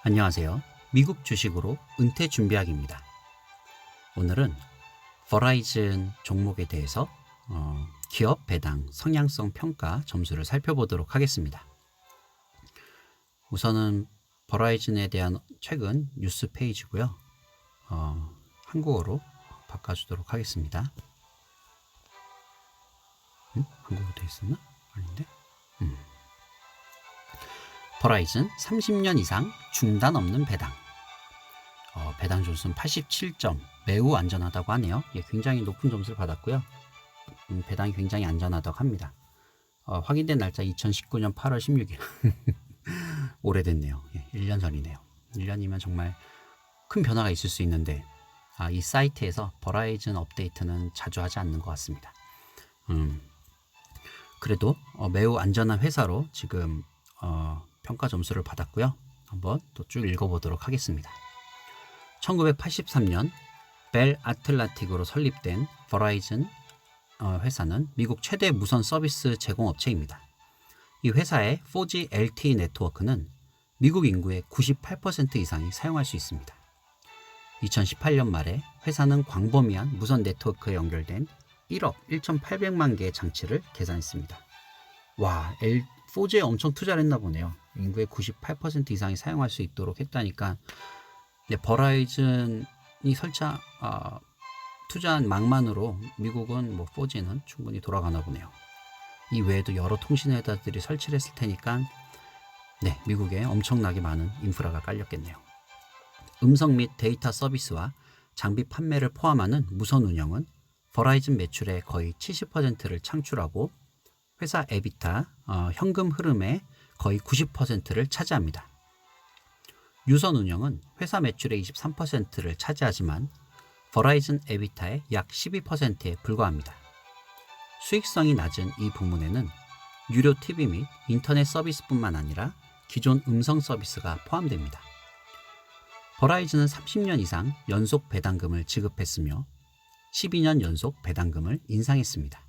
안녕하세요. 미국 주식으로 은퇴 준비하기입니다. 오늘은 버라이즌 종목에 대해서 기업 배당 성향성 평가 점수를 살펴보도록 하겠습니다. 우선은 버라이즌에 대한 최근 뉴스 페이지고요. 한국어로 바꿔주도록 하겠습니다. 한국어로 되어 있었나? 아닌데? 버라이즌 30년 이상 중단 없는 배당. 배당 점수는 87점, 매우 안전하다고 하네요. 굉장히 높은 점수를 받았고요. 배당이 굉장히 안전하다고 합니다. 확인된 날짜 2019년 8월 16일. 오래됐네요. 1년 전이네요. 1년이면 정말 큰 변화가 있을 수 있는데 이 사이트에서 버라이즌 업데이트는 자주 하지 않는 것 같습니다. 그래도 매우 안전한 회사로 지금 평가 점수를 받았고요. 한번 또 쭉 읽어보도록 하겠습니다. 1983년 벨 아틀란틱으로 설립된 버라이즌 회사는 미국 최대 무선 서비스 제공업체입니다. 이 회사의 4G LTE 네트워크는 미국 인구의 98% 이상이 사용할 수 있습니다. 2018년 말에 회사는 광범위한 무선 네트워크에 연결된 1억 1,800만 개의 장치를 계산했습니다. 와, 4G에 엄청 투자를 했나 보네요. 인구의 98% 이상이 사용할 수 있도록 했다니까 버라이즌이 투자한 망만으로 미국은 4G는 충분히 돌아가나 보네요. 이 외에도 여러 통신회사들이 설치를 했을 테니까 미국에 엄청나게 많은 인프라가 깔렸겠네요. 음성 및 데이터 서비스와 장비 판매를 포함하는 무선 운영은 버라이즌 매출의 거의 70%를 창출하고 회사 에비타 현금 흐름의 거의 90%를 차지합니다. 유선 운영은 회사 매출의 23%를 차지하지만 버라이즌 에비타의 약 12%에 불과합니다. 수익성이 낮은 이 부문에는 유료 TV 및 인터넷 서비스뿐만 아니라 기존 음성 서비스가 포함됩니다. 버라이즌은 30년 이상 연속 배당금을 지급했으며 12년 연속 배당금을 인상했습니다.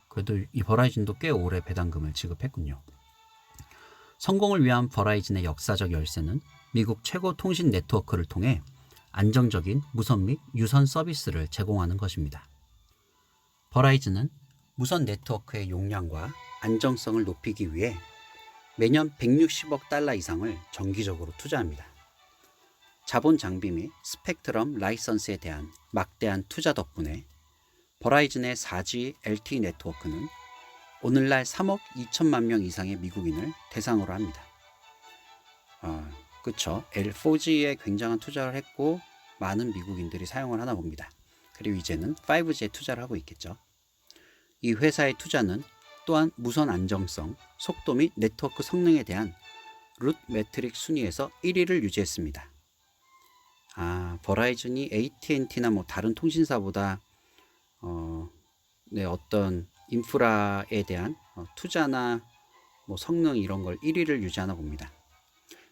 그래도 이 버라이즌도 꽤 오래 배당금을 지급했군요. 성공을 위한 버라이즌의 역사적 열쇠는 미국 최고 통신 네트워크를 통해 안정적인 무선 및 유선 서비스를 제공하는 것입니다. 버라이즌은 무선 네트워크의 용량과 안정성을 높이기 위해 매년 160억 달러 이상을 정기적으로 투자합니다. 자본 장비 및 스펙트럼 라이선스에 대한 막대한 투자 덕분에 버라이즌의 4G LTE 네트워크는 오늘날 3억 2천만 명 이상의 미국인을 대상으로 합니다. 그쵸. L4G에 굉장한 투자를 했고 많은 미국인들이 사용을 하나 봅니다. 그리고 이제는 5G에 투자를 하고 있겠죠. 이 회사의 투자는 또한 무선 안정성, 속도 및 네트워크 성능에 대한 룻 매트릭 순위에서 1위를 유지했습니다. 버라이즌이 AT&T나 다른 통신사보다 어떤 인프라에 대한 투자나 성능 이런 걸 1위를 유지하나 봅니다.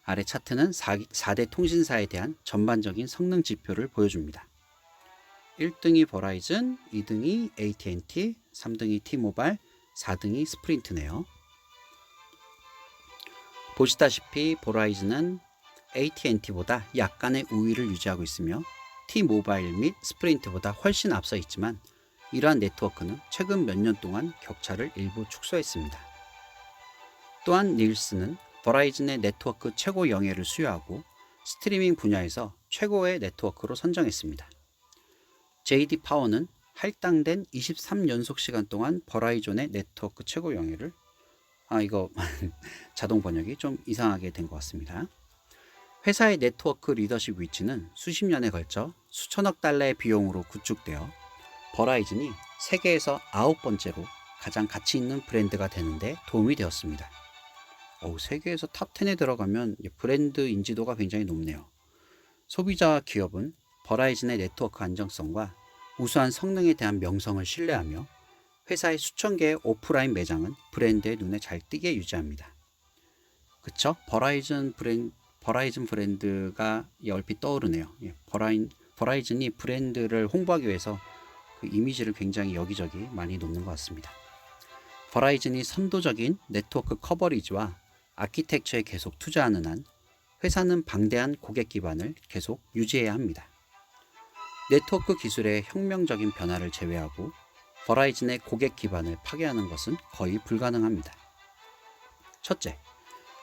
아래 차트는 4대 통신사에 대한 전반적인 성능 지표를 보여줍니다. 1등이 버라이즌, 2등이 AT&T, 3등이 T-모바일, 4등이 스프린트네요. 보시다시피 버라이즌은 AT&T보다 약간의 우위를 유지하고 있으며 T-모바일 및 스프린트보다 훨씬 앞서 있지만 이러한 네트워크는 최근 몇 년 동안 격차를 일부 축소했습니다. 또한 닐슨은 버라이즌의 네트워크 최고 영예를 수여하고 스트리밍 분야에서 최고의 네트워크로 선정했습니다. JD 파워는 할당된 23연속 시간 동안 버라이즌의 네트워크 최고 영예를 이거 자동 번역이 좀 이상하게 된 것 같습니다. 회사의 네트워크 리더십 위치는 수십 년에 걸쳐 수천억 달러의 비용으로 구축되어 버라이즌이 세계에서 9번째로 가장 가치 있는 브랜드가 되는데 도움이 되었습니다. 세계에서 탑 10에 들어가면 브랜드 인지도가 굉장히 높네요. 소비자와 기업은 버라이즌의 네트워크 안정성과 우수한 성능에 대한 명성을 신뢰하며 회사의 수천 개의 오프라인 매장은 브랜드의 눈에 잘 띄게 유지합니다. 그쵸? 버라이즌 브랜드가 얼핏 떠오르네요. 버라이즌이 브랜드를 홍보하기 위해서 그 이미지를 굉장히 여기저기 많이 놓는 것 같습니다. 버라이즌이 선도적인 네트워크 커버리지와 아키텍처에 계속 투자하는 한 회사는 방대한 고객 기반을 계속 유지해야 합니다. 네트워크 기술의 혁명적인 변화를 제외하고 버라이즌의 고객 기반을 파괴하는 것은 거의 불가능합니다. 첫째,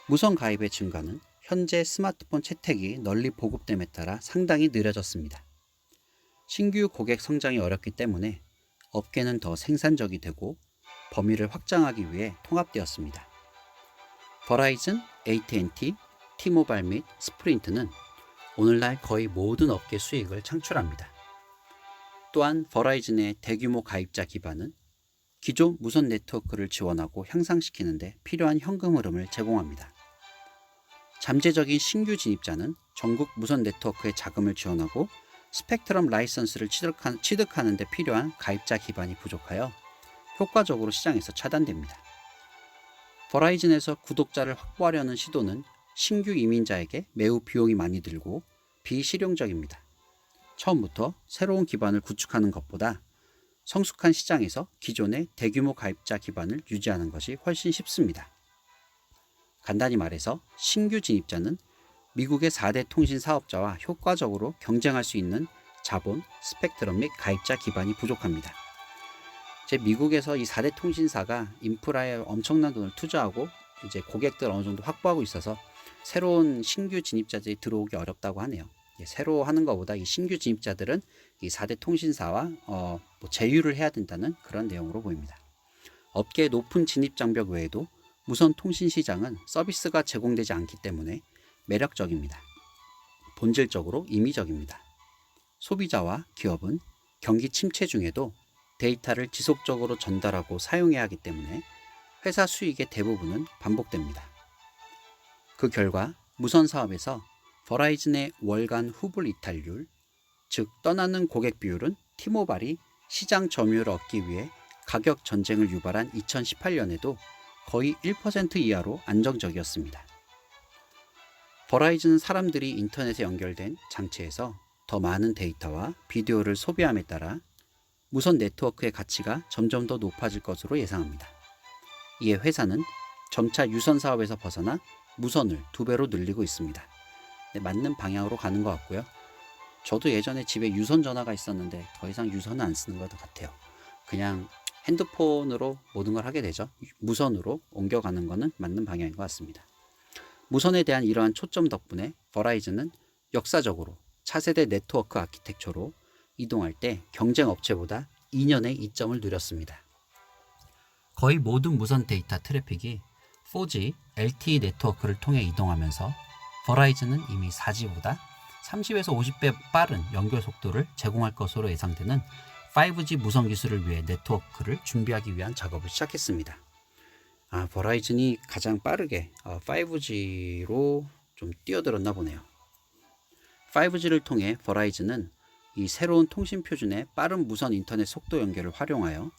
무선 가입의 증가는 현재 스마트폰 채택이 널리 보급됨에 따라 상당히 느려졌습니다. 신규 고객 성장이 어렵기 때문에 업계는 더 생산적이 되고 범위를 확장하기 위해 통합되었습니다. 버라이즌, AT&T, T모바일 및 스프린트는 오늘날 거의 모든 업계 수익을 창출합니다. 또한 버라이즌의 대규모 가입자 기반은 기존 무선 네트워크를 지원하고 향상시키는 데 필요한 현금 흐름을 제공합니다. 잠재적인 신규 진입자는 전국 무선 네트워크에 자금을 지원하고 스펙트럼 라이선스를 취득하는 데 필요한 가입자 기반이 부족하여 효과적으로 시장에서 차단됩니다. 버라이즌에서 구독자를 확보하려는 시도는 신규 이민자에게 매우 비용이 많이 들고 비실용적입니다. 처음부터 새로운 기반을 구축하는 것보다 성숙한 시장에서 기존의 대규모 가입자 기반을 유지하는 것이 훨씬 쉽습니다. 간단히 말해서 신규 진입자는 미국의 4대 통신 사업자와 효과적으로 경쟁할 수 있는 자본, 스펙트럼 및 가입자 기반이 부족합니다. 미국에서 이 4대 통신사가 인프라에 엄청난 돈을 투자하고 이제 고객들 어느 정도 확보하고 있어서 새로운 신규 진입자들이 들어오기 어렵다고 하네요. 새로 하는 것보다 이 신규 진입자들은 이 4대 통신사와 제휴를 해야 된다는 그런 내용으로 보입니다. 업계의 높은 진입 장벽 외에도 무선 통신 시장은 서비스가 제공되지 않기 때문에 매력적입니다. 본질적으로 임의적입니다. 소비자와 기업은 경기 침체 중에도 데이터를 지속적으로 전달하고 사용해야 하기 때문에 회사 수익의 대부분은 반복됩니다. 그 결과 무선 사업에서 버라이즌의 월간 후불 이탈률, 즉 떠나는 고객 비율은 T모바일이 시장 점유율을 얻기 위해 가격 전쟁을 유발한 2018년에도 거의 1% 이하로 안정적이었습니다. 버라이즌은 사람들이 인터넷에 연결된 장치에서 더 많은 데이터와 비디오를 소비함에 따라 무선 네트워크의 가치가 점점 더 높아질 것으로 예상합니다. 이에 회사는 점차 유선 사업에서 벗어나 무선을 2배로 늘리고 있습니다. 맞는 방향으로 가는 것 같고요. 저도 예전에 집에 유선 전화가 있었는데 더 이상 유선은 안 쓰는 것 같아요. 그냥 핸드폰으로 모든 걸 하게 되죠. 무선으로 옮겨가는 것은 맞는 방향인 것 같습니다. 무선에 대한 이러한 초점 덕분에 버라이즌은 역사적으로 차세대 네트워크 아키텍처로 이동할 때 경쟁 업체보다 2년의 이점을 누렸습니다. 거의 모든 무선 데이터 트래픽이 4G, LTE 네트워크를 통해 이동하면서 버라이즌은 이미 4G보다 30에서 50배 빠른 연결 속도를 제공할 것으로 예상되는 5G 무선 기술을 위해 네트워크를 준비하기 위한 작업을 시작했습니다. 버라이즌이 가장 빠르게 5G로 좀 뛰어들었나 보네요. 5G를 통해 버라이즌은 이 새로운 통신 표준의 빠른 무선 인터넷 속도 연결을 활용하여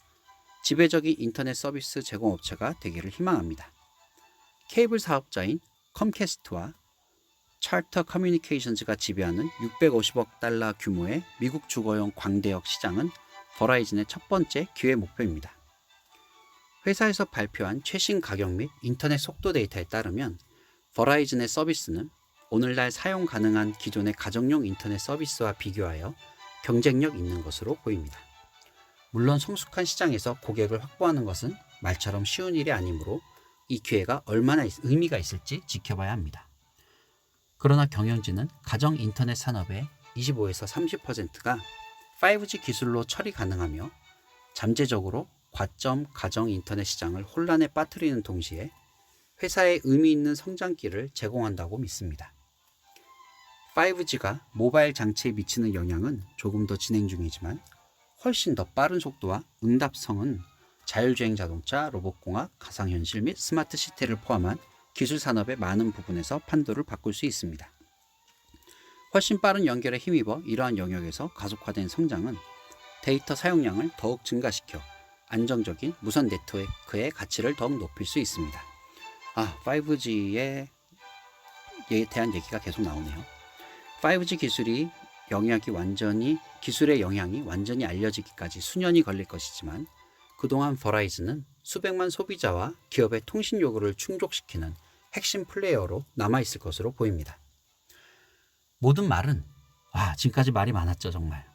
지배적인 인터넷 서비스 제공업체가 되기를 희망합니다. 케이블 사업자인 컴캐스트와 차터 커뮤니케이션즈가 지배하는 650억 달러 규모의 미국 주거용 광대역 시장은 버라이즌의 첫 번째 기회 목표입니다. 회사에서 발표한 최신 가격 및 인터넷 속도 데이터에 따르면 버라이즌의 서비스는 오늘날 사용 가능한 기존의 가정용 인터넷 서비스와 비교하여 경쟁력 있는 것으로 보입니다. 물론 성숙한 시장에서 고객을 확보하는 것은 말처럼 쉬운 일이 아니므로 이 기회가 얼마나 의미가 있을지 지켜봐야 합니다. 그러나 경영진은 가정 인터넷 산업의 25에서 30%가 5G 기술로 처리 가능하며 잠재적으로 과점 가정 인터넷 시장을 혼란에 빠뜨리는 동시에 회사의 의미 있는 성장기를 제공한다고 믿습니다. 5G가 모바일 장치에 미치는 영향은 조금 더 진행 중이지만 훨씬 더 빠른 속도와 응답성은 자율주행 자동차, 로봇공학, 가상현실 및 스마트 시티를 포함한 기술 산업의 많은 부분에서 판도를 바꿀 수 있습니다. 훨씬 빠른 연결에 힘입어 이러한 영역에서 가속화된 성장은 데이터 사용량을 더욱 증가시켜 안정적인 무선 네트워크의 가치를 더욱 높일 수 있습니다. 5G에 대한 얘기가 계속 나오네요. 5G 기술의 영향이 완전히 알려지기까지 수년이 걸릴 것이지만 그동안 버라이즌은 수백만 소비자와 기업의 통신 요구를 충족시키는 핵심 플레이어로 남아있을 것으로 보입니다. 모든 말은 지금까지 말이 많았죠. 정말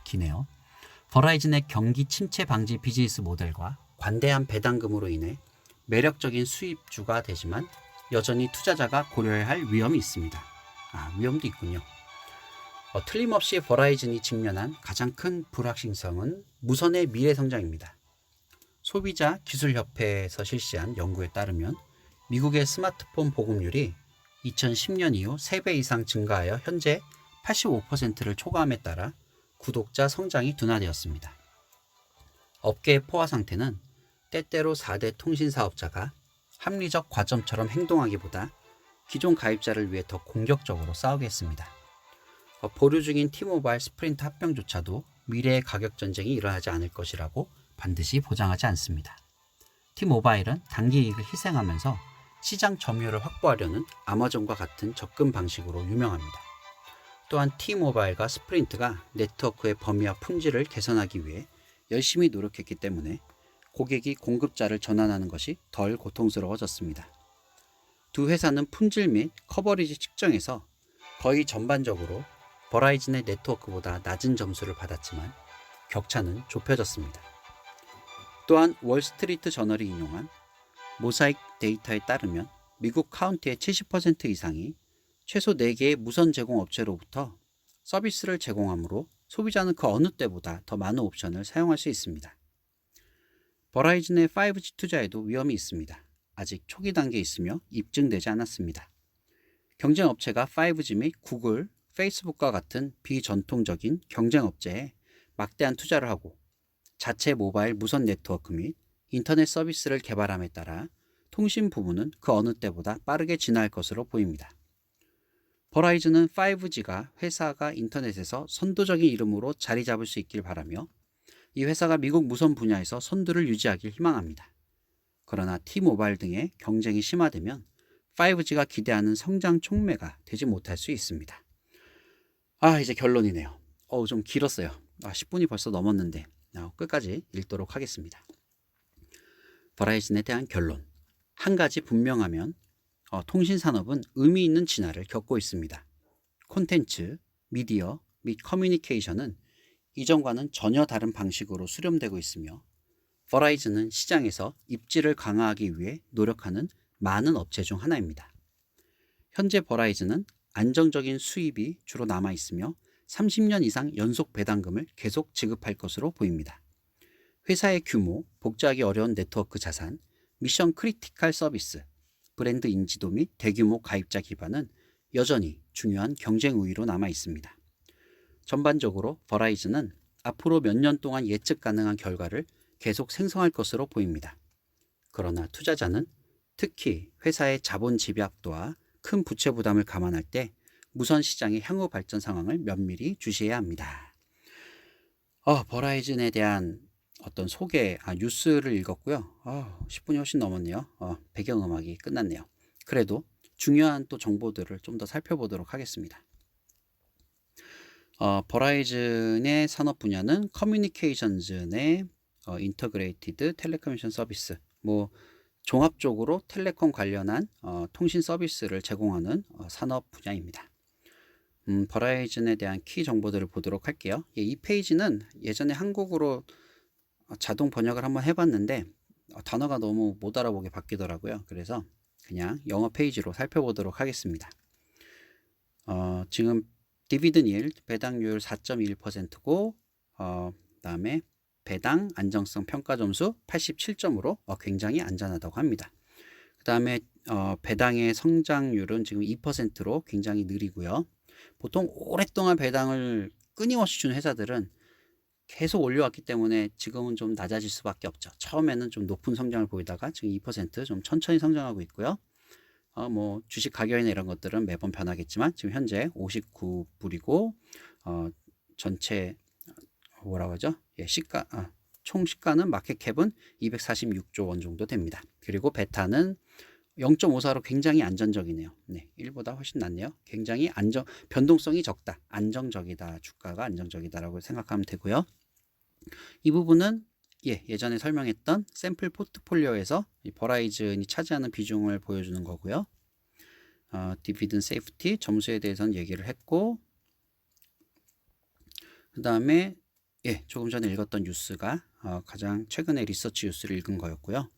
기네요. 버라이즌의 경기 침체 방지 비즈니스 모델과 관대한 배당금으로 인해 매력적인 수입주가 되지만 여전히 투자자가 고려해야 할 위험이 있습니다. 위험도 있군요. 틀림없이 버라이즌이 직면한 가장 큰 불확실성은 무선의 미래 성장입니다. 소비자 기술협회에서 실시한 연구에 따르면 미국의 스마트폰 보급률이 2010년 이후 3배 이상 증가하여 현재 85%를 초과함에 따라 구독자 성장이 둔화되었습니다. 업계의 포화 상태는 때때로 4대 통신사업자가 합리적 과점처럼 행동하기보다 기존 가입자를 위해 더 공격적으로 싸우게 했습니다. 보류 중인 T모바일 스프린트 합병조차도 미래의 가격 전쟁이 일어나지 않을 것이라고 반드시 보장하지 않습니다. T모바일은 단기 이익을 희생하면서 시장 점유율을 확보하려는 아마존과 같은 접근 방식으로 유명합니다. 또한 T모바일과 스프린트가 네트워크의 범위와 품질을 개선하기 위해 열심히 노력했기 때문에 고객이 공급자를 전환하는 것이 덜 고통스러워졌습니다. 두 회사는 품질 및 커버리지 측정에서 거의 전반적으로 버라이즌의 네트워크보다 낮은 점수를 받았지만 격차는 좁혀졌습니다. 또한 월스트리트 저널이 인용한 모사익 데이터에 따르면 미국 카운티의 70% 이상이 최소 4개의 무선 제공 업체로부터 서비스를 제공하므로 소비자는 그 어느 때보다 더 많은 옵션을 사용할 수 있습니다. 버라이즌의 5G 투자에도 위험이 있습니다. 아직 초기 단계에 있으며 입증되지 않았습니다. 경쟁 업체가 5G 및 구글, 페이스북과 같은 비전통적인 경쟁 업체에 막대한 투자를 하고 자체 모바일 무선 네트워크 및 인터넷 서비스를 개발함에 따라 통신 부문은 그 어느 때보다 빠르게 진화할 것으로 보입니다. 버라이즌은 5G가 회사가 인터넷에서 선도적인 이름으로 자리 잡을 수 있길 바라며 이 회사가 미국 무선 분야에서 선두를 유지하길 희망합니다. 그러나 T모바일 등의 경쟁이 심화되면 5G가 기대하는 성장 촉매가 되지 못할 수 있습니다. 이제 결론이네요. 좀 길었어요. 10분이 벌써 넘었는데 끝까지 읽도록 하겠습니다. 버라이즌에 대한 결론. 한 가지 분명하면 통신산업은 의미 있는 진화를 겪고 있습니다. 콘텐츠, 미디어 및 커뮤니케이션은 이전과는 전혀 다른 방식으로 수렴되고 있으며 버라이즌은 시장에서 입지를 강화하기 위해 노력하는 많은 업체 중 하나입니다. 현재 버라이즌은 안정적인 수입이 주로 남아 있으며 30년 이상 연속 배당금을 계속 지급할 것으로 보입니다. 회사의 규모, 복제하기 어려운 네트워크 자산, 미션 크리티컬 서비스, 브랜드 인지도 및 대규모 가입자 기반은 여전히 중요한 경쟁 우위로 남아 있습니다. 전반적으로 버라이즌은 앞으로 몇 년 동안 예측 가능한 결과를 계속 생성할 것으로 보입니다. 그러나 투자자는 특히 회사의 자본 집약도와 큰 부채 부담을 감안할 때 무선 시장의 향후 발전 상황을 면밀히 주시해야 합니다. 버라이즌에 대한 어떤 소개, 뉴스를 읽었고요. 10분이 훨씬 넘었네요. 배경음악이 끝났네요. 그래도 중요한 또 정보들을 좀 더 살펴보도록 하겠습니다. 버라이즌의 산업 분야는 커뮤니케이션즈 내 인터그레이티드 텔레커뮤니케이션 서비스, 종합적으로 텔레콤 관련한 통신 서비스를 제공하는 산업 분야입니다. 버라이즌에 대한 키 정보들을 보도록 할게요. 이 페이지는 예전에 한국어로 자동 번역을 한번 해봤는데 단어가 너무 못 알아보게 바뀌더라고요. 그래서 그냥 영어 페이지로 살펴보도록 하겠습니다. 지금 디비든 힐드 배당률 4.1%고 그다음에 배당 안정성 평가 점수 87점으로 굉장히 안전하다고 합니다. 그 다음에 배당의 성장률은 지금 2%로 굉장히 느리고요. 보통 오랫동안 배당을 끊임없이 준 회사들은 계속 올려왔기 때문에 지금은 좀 낮아질 수밖에 없죠. 처음에는 좀 높은 성장을 보이다가 지금 2% 천천히 성장하고 있고요. 주식 가격이나 이런 것들은 매번 변하겠지만 지금 현재 59불이고 전체 뭐라고 하죠? 총 시가는 마켓캡은 246조 원 정도 됩니다. 그리고 베타는 0.54로 굉장히 안전적이네요. 1보다 훨씬 낫네요. 굉장히 변동성이 적다. 안정적이다. 주가가 안정적이다라고 생각하면 되고요. 이 부분은 예전에 설명했던 샘플 포트폴리오에서 이 버라이즌이 차지하는 비중을 보여주는 거고요. 디비든 세이프티 점수에 대해서는 얘기를 했고, 그 다음에 조금 전에 읽었던 뉴스가 가장 최근에 리서치 뉴스를 읽은 거였고요.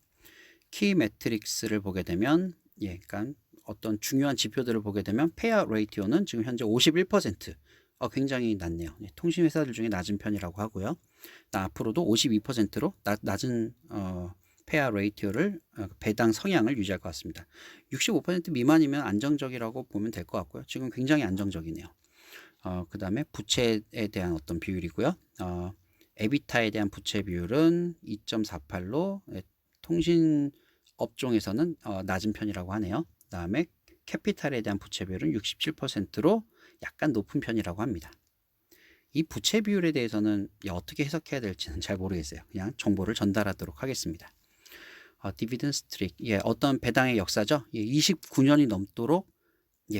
키 매트릭스를 보게 되면 그러니까 어떤 중요한 지표들을 보게 되면 페이아웃 레이티오는 지금 현재 51%, 굉장히 낮네요. 통신 회사들 중에 낮은 편이라고 하고요. 앞으로도 52%로 낮은 페이아웃 레이티오를 배당 성향을 유지할 것 같습니다. 65% 미만이면 안정적이라고 보면 될 것 같고요. 지금 굉장히 안정적이네요. 그 다음에 부채에 대한 어떤 비율이고요. 에비타에 대한 부채 비율은 2.48로 통신 업종에서는 낮은 편이라고 하네요. 그 다음에 캐피탈에 대한 부채 비율은 67%로 약간 높은 편이라고 합니다. 이 부채 비율에 대해서는 어떻게 해석해야 될지는 잘 모르겠어요. 그냥 정보를 전달하도록 하겠습니다. 디비든 스트릭, 어떤 배당의 역사죠. 29년이 넘도록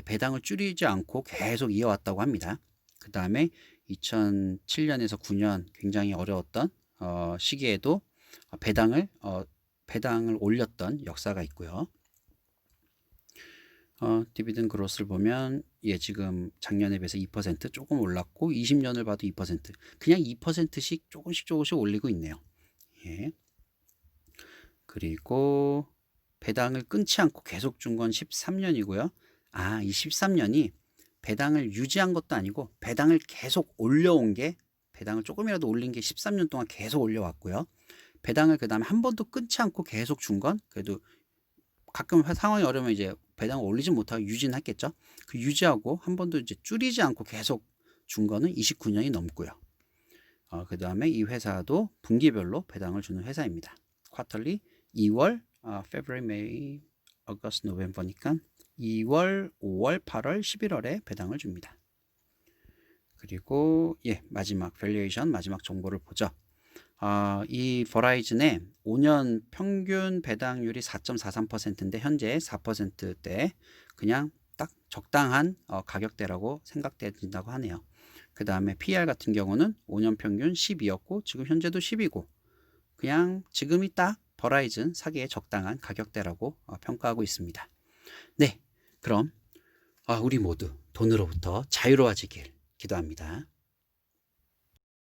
배당을 줄이지 않고 계속 이어왔다고 합니다. 그 다음에 2007년에서 9년 굉장히 어려웠던 시기에도 배당을 올렸던 역사가 있고요. 디비든 그로스를 보면 지금 작년에 비해서 2% 조금 올랐고 20년을 봐도 2% 그냥 2%씩 조금씩 올리고 있네요. 그리고 배당을 끊지 않고 계속 준 건 13년이고요. 이 13년이 배당을 유지한 것도 아니고 배당을 계속 올려온 게, 배당을 조금이라도 올린 게 13년 동안 계속 올려왔고요. 배당을 그 다음에 한 번도 끊지 않고 계속 준 건, 그래도 가끔 상황이 어려우면 이제 배당을 올리지 못하고 유지는 했겠죠. 그 유지하고 한 번도 이제 줄이지 않고 계속 준 거는 29년이 넘고요. 그 다음에 이 회사도 분기별로 배당을 주는 회사입니다. 쿼터리 2월, February, May, August, November니까 2월, 5월, 8월, 11월에 배당을 줍니다. 그리고 마지막 밸류에이션, 마지막 정보를 보죠. 이 버라이즌의 5년 평균 배당률이 4.43%인데 현재 4%대 그냥 딱 적당한 가격대라고 생각된다고 하네요. 그 다음에 PR 같은 경우는 5년 평균 12였고 지금 현재도 10이고 그냥 지금이 딱 버라이즌 사기에 적당한 가격대라고 평가하고 있습니다. 네, 그럼 우리 모두 돈으로부터 자유로워지길 기도합니다.